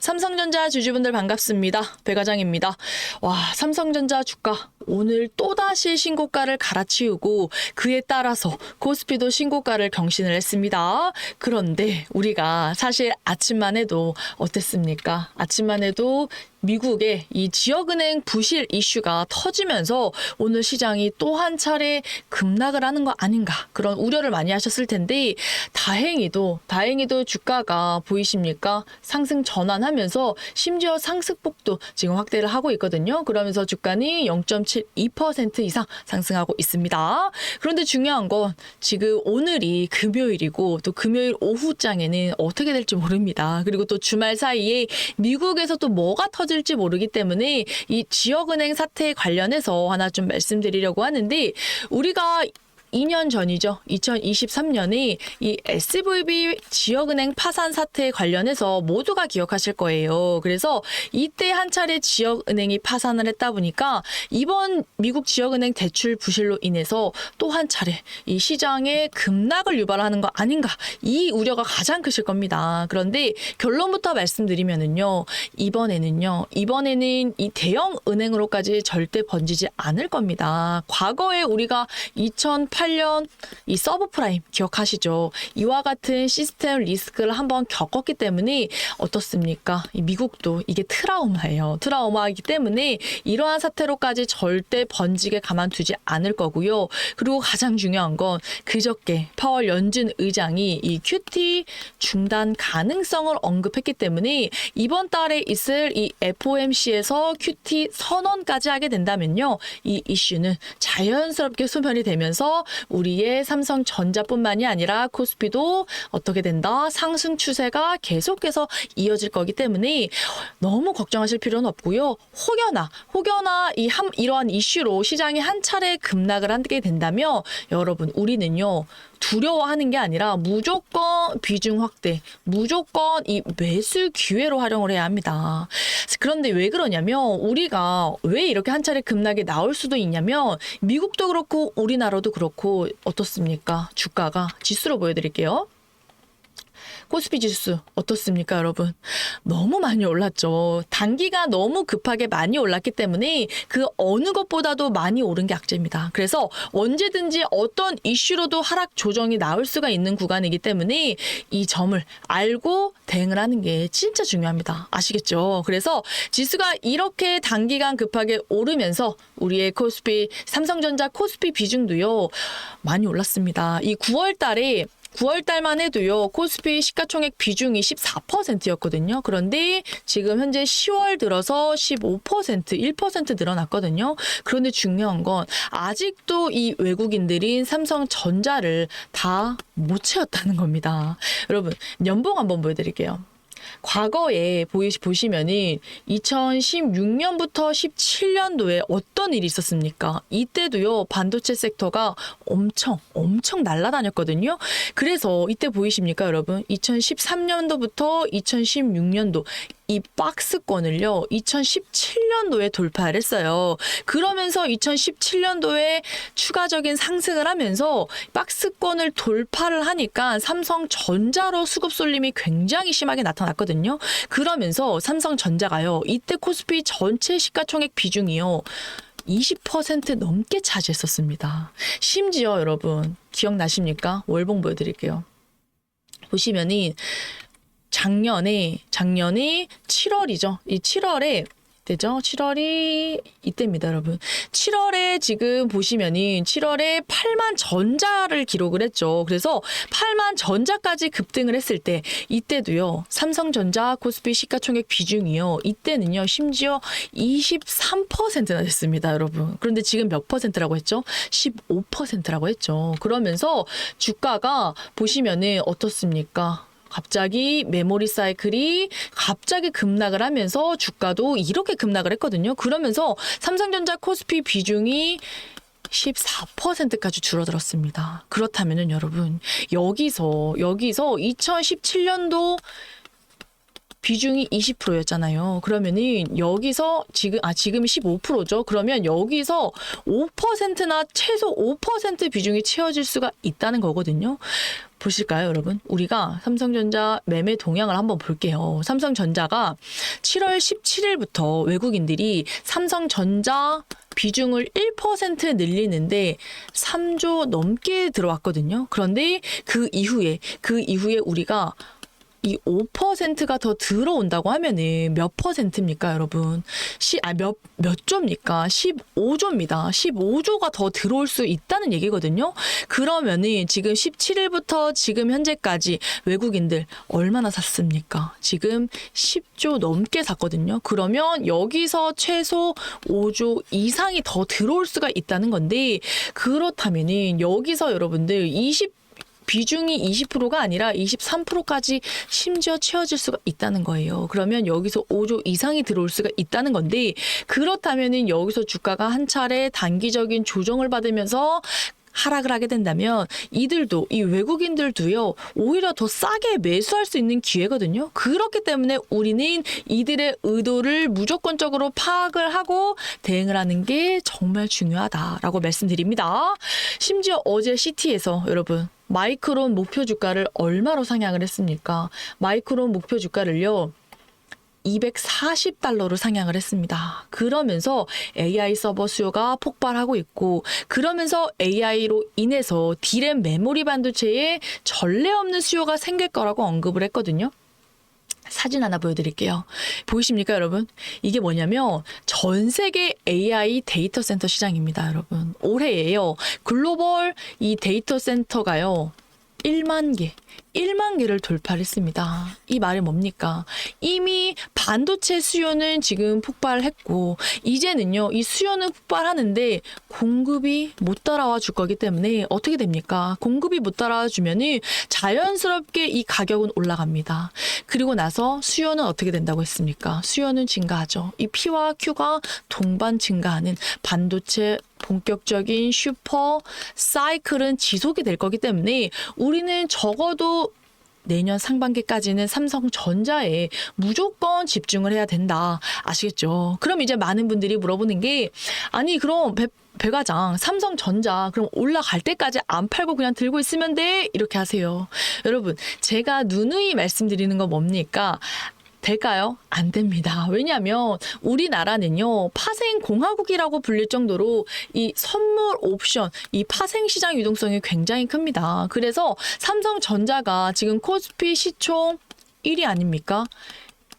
삼성전자 주주분들 반갑습니다. 배 과장입니다. 와, 삼성전자 주가 오늘 또다시 신고가를 갈아치우고 그에 따라서 코스피도 신고가를 경신을 했습니다. 그런데 우리가 사실 아침만 해도 어땠습니까? 아침만 해도 미국의 이 지역은행 부실 이슈가 터지면서 오늘 시장이 또 한 차례 급락을 하는 거 아닌가 그런 우려를 많이 하셨을 텐데 다행히도 주가가 보이십니까? 상승 전환하면서 심지어 상승폭도 지금 확대를 하고 있거든요. 그러면서 주가는 0.72% 이상 상승하고 있습니다. 그런데 중요한 건 지금 오늘이 금요일이고 또 금요일 오후장에는 어떻게 될지 모릅니다. 그리고 또 주말 사이에 미국에서 또 뭐가 터질지 모르기 때문에 이 지역은행 사태에 관련해서 하나 좀 말씀드리려고 하는데 우리가 2년 전이죠. 2023년에 이 SVB 지역은행 파산 사태에 관련해서 모두가 기억하실 거예요. 그래서 이때 한 차례 지역은행이 파산을 했다 보니까 이번 미국 지역은행 대출 부실로 인해서 또 한 차례 이 시장에 급락을 유발하는 거 아닌가 이 우려가 가장 크실 겁니다. 그런데 결론부터 말씀드리면은요. 이번에는 이 대형 은행으로까지 절대 번지지 않을 겁니다. 과거에 우리가 2008년 이 서브프라임 기억하시죠? 이와 같은 시스템 리스크를 한번 겪었기 때문에 어떻습니까? 이 미국도 이게 트라우마예요. 트라우마이기 때문에 이러한 사태로까지 절대 번지게 가만두지 않을 거고요. 그리고 가장 중요한 건 그저께 파월 연준 의장이 이 QT 중단 가능성을 언급했기 때문에 이번 달에 있을 이 FOMC에서 QT 선언까지 하게 된다면요. 이 이슈는 자연스럽게 소멸이 되면서 우리의 삼성전자뿐만이 아니라 코스피도 어떻게 된다? 상승 추세가 계속해서 이어질 거기 때문에 너무 걱정하실 필요는 없고요. 혹여나 이러한 이슈로 시장이 한 차례 급락을 하게 된다면 여러분 우리는요. 두려워하는 게 아니라 무조건 비중 확대, 무조건 이 매수 기회로 활용을 해야 합니다. 그런데 왜 그러냐면 우리가 왜 이렇게 한 차례 급락이 나올 수도 있냐면 미국도 그렇고 우리나라도 그렇고 어떻습니까? 주가가 지수로 보여드릴게요. 코스피 지수 어떻습니까, 여러분? 너무 많이 올랐죠. 단기가 너무 급하게 많이 올랐기 때문에 그 어느 것보다도 많이 오른 게 악재입니다. 그래서 언제든지 어떤 이슈로도 하락 조정이 나올 수가 있는 구간이기 때문에 이 점을 알고 대응을 하는 게 진짜 중요합니다. 아시겠죠? 그래서 지수가 이렇게 단기간 급하게 오르면서 우리의 코스피, 삼성전자 코스피 비중도요, 많이 올랐습니다. 이 9월 달만 해도요. 코스피 시가총액 비중이 14%였거든요. 그런데 지금 현재 10월 들어서 15%, 1% 늘어났거든요. 그런데 중요한 건 아직도 이 외국인들인 삼성전자를 다 못 채웠다는 겁니다. 여러분, 연봉 한번 보여드릴게요. 과거에 보시면은 2016년부터 17년도에 어떤 일이 있었습니까? 이때도요 반도체 섹터가 엄청 날아다녔거든요. 그래서 이때 보이십니까, 여러분? 2013년도부터 2016년도 이 박스권을요 2017년도에 돌파를 했어요. 그러면서 2017년도에 추가적인 상승을 하면서 박스권을 돌파를 하니까 삼성전자로 수급 쏠림이 굉장히 심하게 나타났거든요. 그러면서 삼성전자가요 이때 코스피 전체 시가총액 비중이요 20% 넘게 차지했었습니다. 심지어 여러분 기억나십니까? 월봉 보여드릴게요. 보시면은 작년에 7월이죠. 이 7월에 되죠? 7월이 이때입니다, 여러분. 7월에 지금 보시면은 7월에 8만 전자를 기록을 했죠. 그래서 8만 전자까지 급등을 했을 때 이때도요. 삼성전자 코스피 시가총액 비중이요. 이때는요. 심지어 23%나 됐습니다, 여러분. 그런데 지금 몇 퍼센트라고 했죠? 15%라고 했죠. 그러면서 주가가 보시면은 어떻습니까? 갑자기 메모리 사이클이 갑자기 급락을 하면서 주가도 이렇게 급락을 했거든요. 그러면서 삼성전자 코스피 비중이 14%까지 줄어들었습니다. 그렇다면은 여러분 여기서 2017년도 비중이 20%였잖아요. 그러면은 여기서 지금이 15%죠. 그러면 여기서 5%나 최소 5% 비중이 채워질 수가 있다는 거거든요. 보실까요, 여러분? 우리가 삼성전자 매매 동향을 한번 볼게요. 삼성전자가 7월 17일부터 외국인들이 삼성전자 비중을 1% 늘리는데 3조 넘게 들어왔거든요. 그런데 그 이후에 우리가 이 5%가 더 들어온다고 하면은 몇 퍼센트입니까, 여러분? 몇 조입니까? 15조입니다. 15조가 더 들어올 수 있다는 얘기거든요. 그러면은 지금 17일부터 지금 현재까지 외국인들 얼마나 샀습니까? 지금 10조 넘게 샀거든요. 그러면 여기서 최소 5조 이상이 더 들어올 수가 있다는 건데, 그렇다면은 여기서 여러분들 비중이 20%가 아니라 23%까지 심지어 채워질 수가 있다는 거예요. 그러면 여기서 5조 이상이 들어올 수가 있다는 건데, 그렇다면은 여기서 주가가 한 차례 단기적인 조정을 받으면서 하락을 하게 된다면 이들도, 이 외국인들도요, 오히려 더 싸게 매수할 수 있는 기회거든요. 그렇기 때문에 우리는 이들의 의도를 무조건적으로 파악을 하고 대응을 하는 게 정말 중요하다라고 말씀드립니다. 심지어 어제 CT에서 여러분, 마이크론 목표 주가를 얼마로 상향을 했습니까? 마이크론 목표 주가를요, 240달러로 상향을 했습니다. 그러면서 AI 서버 수요가 폭발하고 있고, 그러면서 AI로 인해서 D램 메모리 반도체에 전례 없는 수요가 생길 거라고 언급을 했거든요. 사진 하나 보여드릴게요. 보이십니까, 여러분? 이게 뭐냐면 전 세계 AI 데이터 센터 시장입니다, 여러분. 올해에요, 글로벌 이 데이터 센터가요, 1만 개를 돌파했습니다. 이 말이 뭡니까? 이미 반도체 수요는 지금 폭발했고, 이제는요, 이 수요는 폭발하는데 공급이 못 따라와 줄 거기 때문에 어떻게 됩니까? 공급이 못 따라와 주면은 자연스럽게 이 가격은 올라갑니다. 그리고 나서 수요는 어떻게 된다고 했습니까? 수요는 증가하죠. 이 P와 Q가 동반 증가하는 반도체 본격적인 슈퍼 사이클은 지속이 될 거기 때문에 우리는 적어도 내년 상반기까지는 삼성전자에 무조건 집중을 해야 된다. 아시겠죠? 그럼 이제 많은 분들이 물어보는 게, 아니 그럼 배 과장, 삼성전자 그럼 올라갈 때까지 안 팔고 그냥 들고 있으면 돼? 이렇게 하세요. 여러분, 제가 누누이 말씀드리는 건 뭡니까? 될까요? 안 됩니다. 왜냐하면 우리나라는요, 파생 공화국이라고 불릴 정도로 이 선물 옵션, 이 파생 시장 유동성이 굉장히 큽니다. 그래서 삼성전자가 지금 코스피 시총 1위 아닙니까?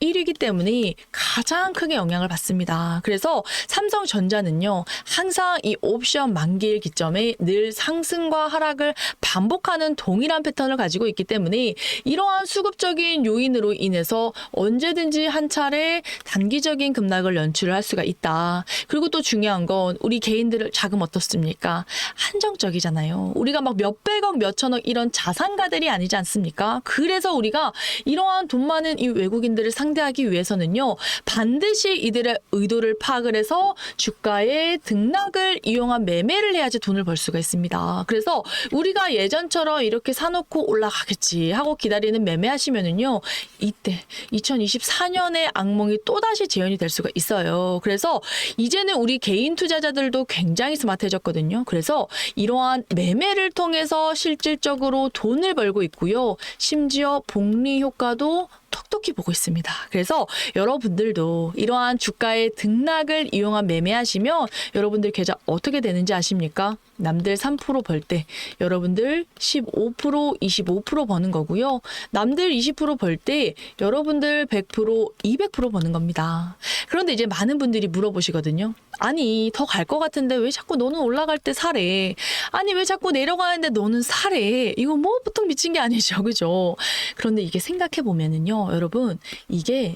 1위이기 때문에 가장 크게 영향을 받습니다. 그래서 삼성전자는요, 항상 이 옵션 만기일 기점에 늘 상승과 하락을 반복하는 동일한 패턴을 가지고 있기 때문에 이러한 수급적인 요인으로 인해서 언제든지 한 차례 단기적인 급락을 연출을 할 수가 있다. 그리고 또 중요한 건 우리 개인들 자금 어떻습니까? 한정적이잖아요. 우리가 막 몇백억, 몇천억 이런 자산가들이 아니지 않습니까? 그래서 우리가 이러한 돈 많은 이 외국인들을 상대하기 위해서는요, 반드시 이들의 의도를 파악을 해서 주가의 등락을 이용한 매매를 해야지 돈을 벌 수가 있습니다. 그래서 우리가 예전처럼 이렇게 사놓고 올라가겠지 하고 기다리는 매매하시면은요, 이때 2024년의 악몽이 또다시 재현이 될 수가 있어요. 그래서 이제는 우리 개인 투자자들도 굉장히 스마트해졌거든요. 그래서 이러한 매매를 통해서 실질적으로 돈을 벌고 있고요. 심지어 복리 효과도 톡톡히 보고 있습니다. 그래서 여러분들도 이러한 주가의 등락을 이용한 매매하시면 여러분들 계좌 어떻게 되는지 아십니까? 남들 3% 벌 때 여러분들 15%, 25% 버는 거고요. 남들 20% 벌 때 여러분들 100%, 200% 버는 겁니다. 그런데 이제 많은 분들이 물어보시거든요. 아니, 더 갈 것 같은데 왜 자꾸 너는 올라갈 때 사래? 아니, 왜 자꾸 내려가는데 너는 사래? 이거 뭐 보통 미친 게 아니죠. 그죠? 그런데 이게 생각해 보면은요, 여러분, 이게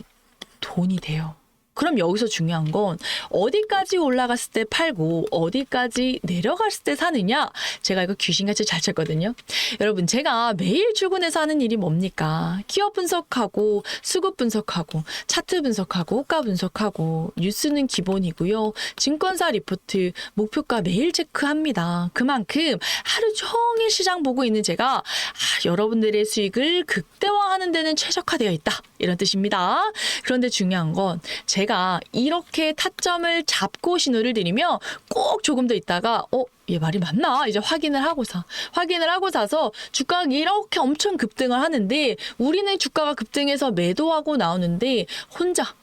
돈이 돼요. 그럼 여기서 중요한 건 어디까지 올라갔을 때 팔고 어디까지 내려갔을 때 사느냐. 제가 이거 귀신같이 잘 쳤거든요. 여러분 제가 매일 출근해서 하는 일이 뭡니까? 기업 분석하고 수급 분석하고 차트 분석하고 호가 분석하고 뉴스는 기본이고요. 증권사 리포트 목표가 매일 체크합니다. 그만큼 하루 종일 시장 보고 있는 제가 여러분들의 수익을 극대화하는 데는 최적화되어 있다. 이런 뜻입니다. 그런데 중요한 건 제가 이렇게 타점을 잡고 신호를 드리면 꼭 조금 더 있다가 얘 말이 맞나? 이제 확인을 하고 사서 주가가 이렇게 엄청 급등을 하는데 우리는 주가가 급등해서 매도하고 나오는데 혼자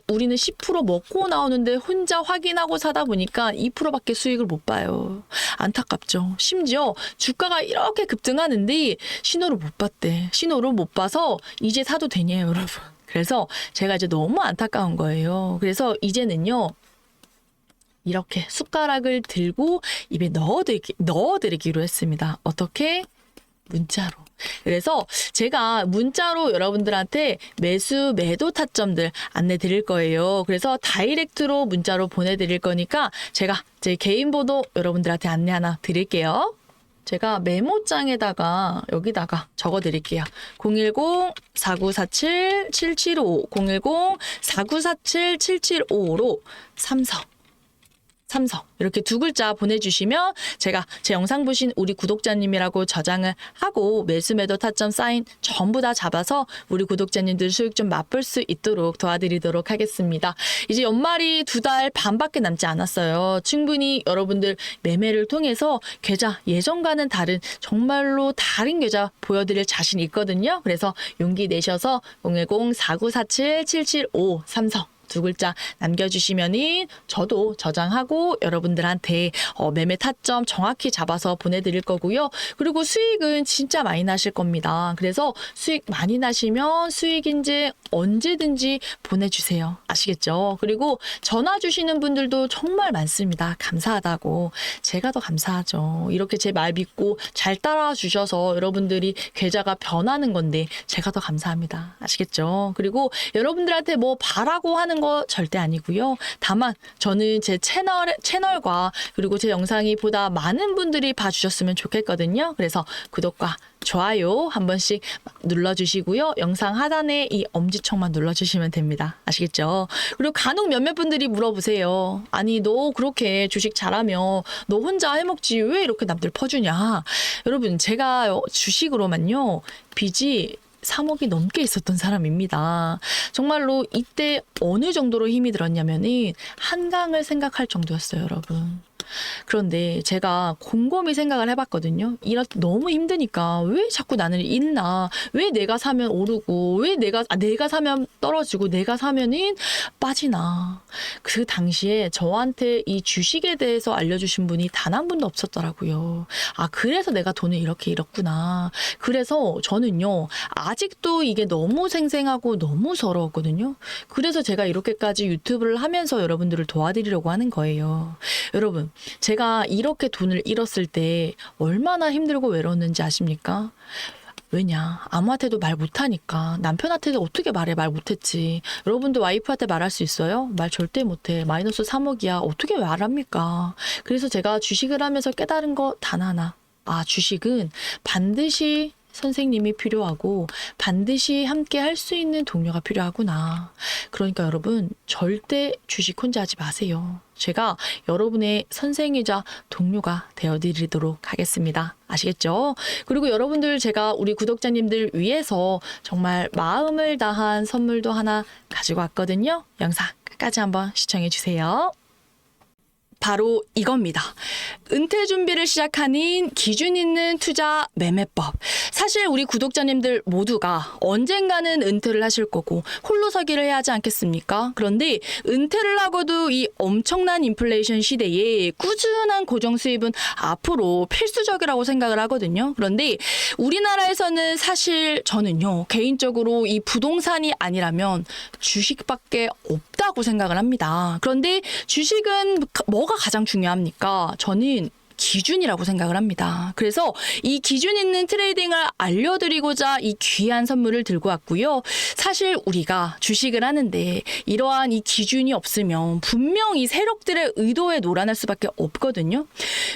우리는 10% 먹고 나오는데 혼자 확인하고 사다 보니까 2%밖에 수익을 못 봐요. 안타깝죠. 심지어 주가가 이렇게 급등하는데 신호를 못 봤대. 신호를 못 봐서 이제 사도 되냐요, 여러분. 그래서 제가 이제 너무 안타까운 거예요. 그래서 이제는요. 이렇게 숟가락을 들고 입에 넣어드리기로 했습니다. 어떻게? 문자로. 그래서 제가 문자로 여러분들한테 매수, 매도 타점들 안내 드릴 거예요. 그래서 다이렉트로 문자로 보내드릴 거니까 제가 제 개인 번호 여러분들한테 안내 하나 드릴게요. 제가 메모장에다가 여기다가 적어 드릴게요. 010-4947-7755, 010-4947-7755로 삼성 이렇게 두 글자 보내주시면 제가 제 영상 보신 우리 구독자님이라고 저장을 하고 매수 매도 타점 사인 전부 다 잡아서 우리 구독자님들 수익 좀 맛볼 수 있도록 도와드리도록 하겠습니다. 이제 연말이 2달 반밖에 남지 않았어요. 충분히 여러분들 매매를 통해서 계좌 예전과는 다른 정말로 다른 계좌 보여드릴 자신 있거든요. 그래서 용기 내셔서 010-4947-7755 삼성 두 글자 남겨주시면은 저도 저장하고 여러분들한테 매매 타점 정확히 잡아서 보내드릴 거고요. 그리고 수익은 진짜 많이 나실 겁니다. 그래서 수익 많이 나시면 수익 인증 언제든지 보내주세요. 아시겠죠? 그리고 전화 주시는 분들도 정말 많습니다. 감사하다고. 제가 더 감사하죠. 이렇게 제 말 믿고 잘 따라 주셔서 여러분들이 계좌가 변하는 건데 제가 더 감사합니다. 아시겠죠? 그리고 여러분들한테 뭐 바라고 하는 거 절대 아니고요. 다만 저는 제 채널과 그리고 제 영상이 보다 많은 분들이 봐주셨으면 좋겠거든요. 그래서 구독과 좋아요 한 번씩 눌러주시고요. 영상 하단에 이 엄지척만 눌러주시면 됩니다. 아시겠죠? 그리고 간혹 몇몇 분들이 물어보세요. 아니 너 그렇게 주식 잘하면 너 혼자 해먹지 왜 이렇게 남들 퍼주냐. 여러분 제가 주식으로만요. 빚이 3억이 넘게 있었던 사람입니다. 정말로 이때 어느 정도로 힘이 들었냐면은 한강을 생각할 정도였어요, 여러분. 그런데 제가 곰곰이 생각을 해봤거든요. 너무 힘드니까 왜 자꾸 나는 잃나? 왜 내가 사면 오르고 왜 내가 사면 떨어지고 내가 사면은 빠지나? 그 당시에 저한테 이 주식에 대해서 알려주신 분이 단 한 분도 없었더라고요. 그래서 내가 돈을 이렇게 잃었구나. 그래서 저는요 아직도 이게 너무 생생하고 너무 서러웠거든요. 그래서 제가 이렇게까지 유튜브를 하면서 여러분들을 도와드리려고 하는 거예요. 여러분 제가 이렇게 돈을 잃었을 때 얼마나 힘들고 외로웠는지 아십니까? 왜냐? 아무한테도 말 못하니까. 남편한테도 어떻게 말해? 말 못했지. 여러분도 와이프한테 말할 수 있어요? 말 절대 못해. 마이너스 3억이야. 어떻게 말합니까? 그래서 제가 주식을 하면서 깨달은 거 단 하나. 주식은 반드시 선생님이 필요하고 반드시 함께 할 수 있는 동료가 필요하구나. 그러니까 여러분 절대 주식 혼자 하지 마세요. 제가 여러분의 선생이자 동료가 되어드리도록 하겠습니다. 아시겠죠? 그리고 여러분들 제가 우리 구독자님들 위해서 정말 마음을 다한 선물도 하나 가지고 왔거든요. 영상 끝까지 한번 시청해 주세요. 바로 이겁니다. 은퇴 준비를 시작하는 기준 있는 투자 매매법. 사실 우리 구독자님들 모두가 언젠가는 은퇴를 하실 거고 홀로서기를 해야 하지 않겠습니까? 그런데 은퇴를 하고도 이 엄청난 인플레이션 시대에 꾸준한 고정 수입은 앞으로 필수적이라고 생각을 하거든요. 그런데 우리나라에서는 사실 저는요 개인적으로 이 부동산이 아니라면 주식밖에 없다고 생각을 합니다. 그런데 주식은 뭐가 가장 중요합니까? 저는 기준이라고 생각을 합니다. 그래서 이 기준 있는 트레이딩을 알려드리고자 이 귀한 선물을 들고 왔고요. 사실 우리가 주식을 하는데 이러한 이 기준이 없으면 분명 이 세력들의 의도에 놀아날 수밖에 없거든요.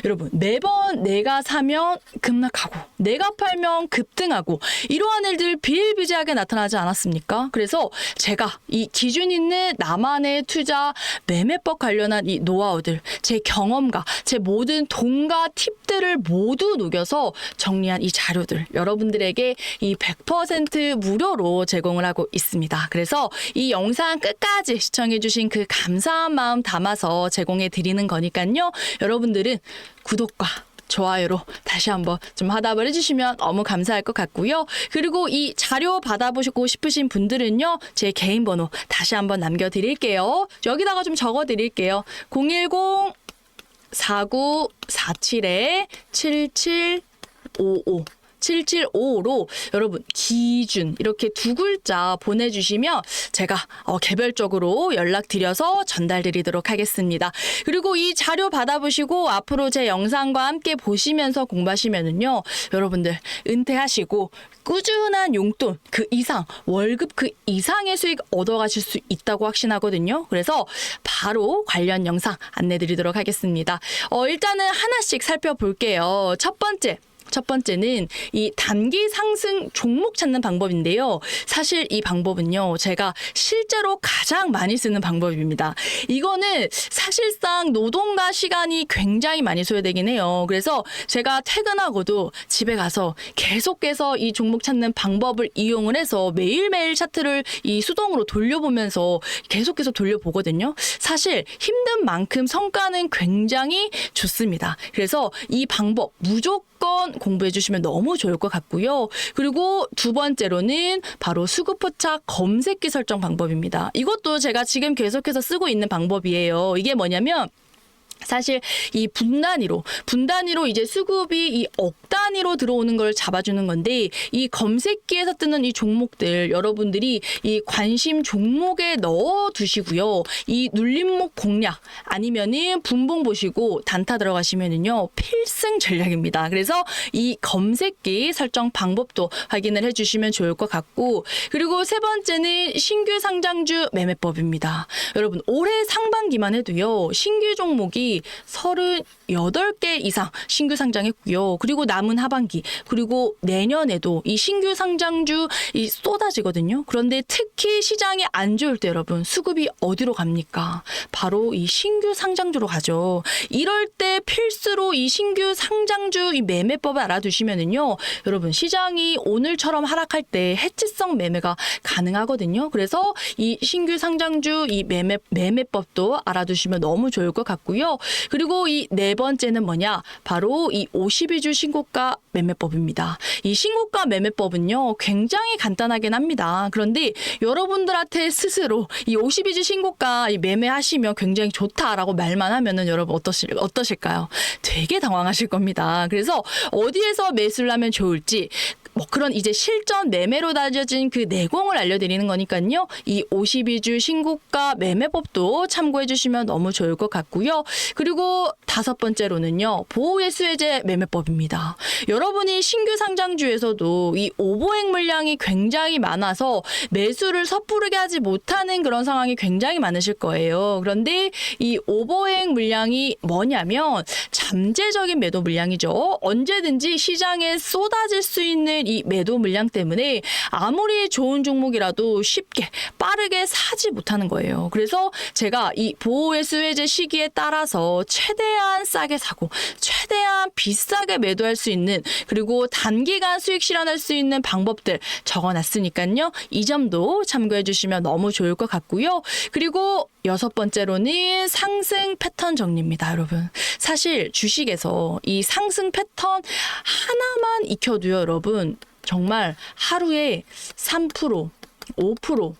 여러분, 매번 내가 사면 급락하고 내가 팔면 급등하고 이러한 일들 비일비재하게 나타나지 않았습니까? 그래서 제가 이 기준 있는 나만의 투자 매매법 관련한 이 노하우들, 제 경험과 제 모든 돈과 팁들을 모두 녹여서 정리한 이 자료들 여러분들에게 이 100% 무료로 제공을 하고 있습니다. 그래서 이 영상 끝까지 시청해주신 그 감사한 마음 담아서 제공해 드리는 거니까요. 여러분들은 구독과 좋아요로 다시 한번 좀 화답을 해주시면 너무 감사할 것 같고요. 그리고 이 자료 받아보시고 싶으신 분들은요. 제 개인 번호 다시 한번 남겨드릴게요. 여기다가 좀 적어드릴게요. 010-4947-7755 7755로 여러분 기준 이렇게 두 글자 보내주시면 제가 개별적으로 연락드려서 전달드리도록 하겠습니다. 그리고 이 자료 받아보시고 앞으로 제 영상과 함께 보시면서 공부하시면은요. 여러분들 은퇴하시고 꾸준한 용돈 그 이상 월급 그 이상의 수익 얻어가실 수 있다고 확신하거든요. 그래서 바로 관련 영상 안내드리도록 하겠습니다. 일단은 하나씩 살펴볼게요. 첫 번째는 이 단기 상승 종목 찾는 방법인데요. 사실 이 방법은요. 제가 실제로 가장 많이 쓰는 방법입니다. 이거는 사실상 노동과 시간이 굉장히 많이 소요되긴 해요. 그래서 제가 퇴근하고도 집에 가서 계속해서 이 종목 찾는 방법을 이용을 해서 매일매일 차트를 이 수동으로 돌려보면서 계속해서 돌려보거든요. 사실 힘든 만큼 성과는 굉장히 좋습니다. 그래서 이 방법 무조건 공부해 주시면 너무 좋을 것 같고요. 그리고 두 번째로는 바로 수급포착 검색기 설정 방법입니다. 이것도 제가 지금 계속해서 쓰고 있는 방법이에요. 이게 뭐냐면 사실 이 분단위로 이제 수급이 이 억 단위로 들어오는 걸 잡아주는 건데 이 검색기에서 뜨는 이 종목들 여러분들이 이 관심 종목에 넣어 두시고요. 이 눌림목 공략 아니면은 분봉 보시고 단타 들어가시면은요 필승 전략입니다. 그래서 이 검색기 설정 방법도 확인을 해주시면 좋을 것 같고 그리고 세 번째는 신규 상장주 매매법입니다. 여러분 올해 상반기만 해도요 신규 종목이 38개 이상 신규 상장했고요. 그리고 남은 하반기 그리고 내년에도 이 신규 상장주 이 쏟아지거든요. 그런데 특히 시장이 안 좋을 때 여러분 수급이 어디로 갑니까? 바로 이 신규 상장주로 가죠. 이럴 때 필수로 이 신규 상장주 이 매매법을 알아두시면은요. 여러분 시장이 오늘처럼 하락할 때 해치성 매매가 가능하거든요. 그래서 이 신규 상장주 이 매매법도 알아두시면 너무 좋을 것 같고요. 그리고 이 네 번째는 뭐냐? 바로 이 52주 신고가 매매법입니다. 이 신고가 매매법은요. 굉장히 간단하긴 합니다. 그런데 여러분들한테 스스로 이 52주 신고가 이 매매하시면 굉장히 좋다라고 말만 하면은 여러분 어떠실까요? 되게 당황하실 겁니다. 그래서 어디에서 매수를 하면 좋을지 그런 이제 실전 매매로 다져진 그 내공을 알려드리는 거니까요. 이 52주 신고가 매매법도 참고해 주시면 너무 좋을 것 같고요. 그리고 다섯 번째로는요. 보호예수해제 매매법입니다. 여러분이 신규 상장주에서도 이 오버행 물량이 굉장히 많아서 매수를 섣부르게 하지 못하는 그런 상황이 굉장히 많으실 거예요. 그런데 이 오버행 물량이 뭐냐면 잠재적인 매도 물량이죠. 언제든지 시장에 쏟아질 수 있는 이 매도 물량 때문에 아무리 좋은 종목이라도 쉽게 빠르게 사지 못하는 거예요. 그래서 제가 이 보호회수 해제 시기에 따라서 최대한 싸게 사고 최대한 비싸게 매도할 수 있는 그리고 단기간 수익 실현할 수 있는 방법들 적어놨으니까요. 이 점도 참고해 주시면 너무 좋을 것 같고요. 그리고 여섯 번째로는 상승 패턴 정리입니다, 여러분. 사실 주식에서 이 상승 패턴 하나만 익혀도요, 여러분. 정말 하루에 3%, 5%,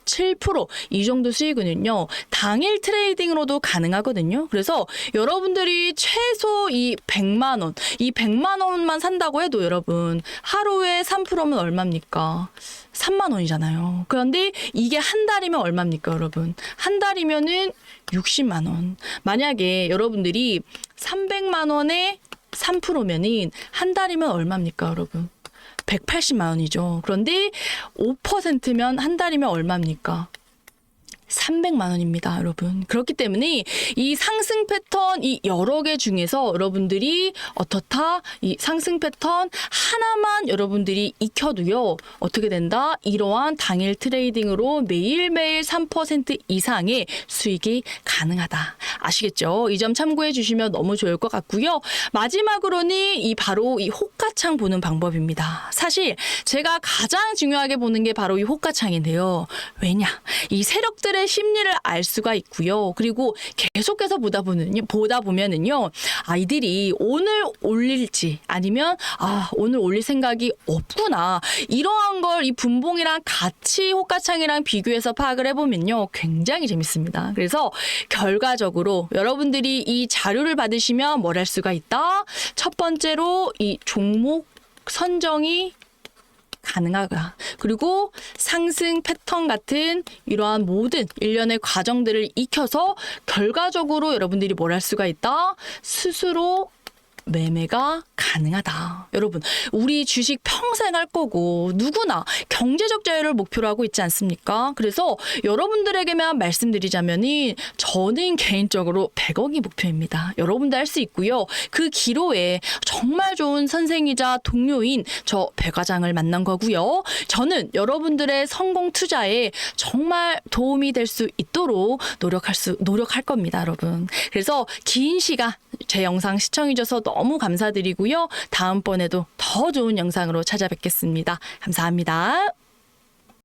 7%이 정도 수익은요 당일 트레이딩으로도 가능하거든요. 그래서 여러분들이 최소 이 100만 원, 이 100만 원만 산다고 해도 여러분 하루에 3%면 얼마입니까? 3만 원이잖아요. 그런데 이게 한 달이면 얼마입니까, 여러분? 한 달이면은 60만 원. 만약에 여러분들이 300만 원에 3%면은 한 달이면 얼마입니까, 여러분? 180만 원이죠. 그런데 5%면 한 달이면 얼마입니까? 300만 원입니다, 여러분. 그렇기 때문에 이 상승 패턴 이 여러 개 중에서 여러분들이 어떻다? 이 상승 패턴 하나만 여러분들이 익혀도요. 어떻게 된다? 이러한 당일 트레이딩으로 매일매일 3% 이상의 수익이 가능하다. 아시겠죠? 이 점 참고해 주시면 너무 좋을 것 같고요. 마지막으로는 이 바로 이 호가창 보는 방법입니다. 사실 제가 가장 중요하게 보는 게 바로 이 호가창인데요. 왜냐? 이 세력들의 심리를 알 수가 있고요. 그리고 계속해서 보다 보면은요. 이들이 오늘 올릴지 아니면 오늘 올릴 생각이 없구나. 이러한 걸 이 분봉이랑 같이 호가창이랑 비교해서 파악을 해보면요. 굉장히 재밌습니다. 그래서 결과적으로 여러분들이 이 자료를 받으시면 뭘 할 수가 있다? 첫 번째로 이 종목 선정이 가능하다. 그리고 상승 패턴 같은 이러한 모든 일련의 과정들을 익혀서 결과적으로 여러분들이 뭘 할 수가 있다? 스스로 매매가 가능하다. 여러분, 우리 주식 평생 할 거고 누구나 경제적 자유를 목표로 하고 있지 않습니까? 그래서 여러분들에게만 말씀드리자면은 저는 개인적으로 100억이 목표입니다. 여러분도 할 수 있고요. 그 기로에 정말 좋은 선생이자 동료인 저 배 과장을 만난 거고요. 저는 여러분들의 성공 투자에 정말 도움이 될 수 있도록 노력할 겁니다, 여러분. 그래서 긴 시간 제 영상 시청해줘서 너무 감사드리고요. 다음번에도 더 좋은 영상으로 찾아뵙겠습니다. 감사합니다.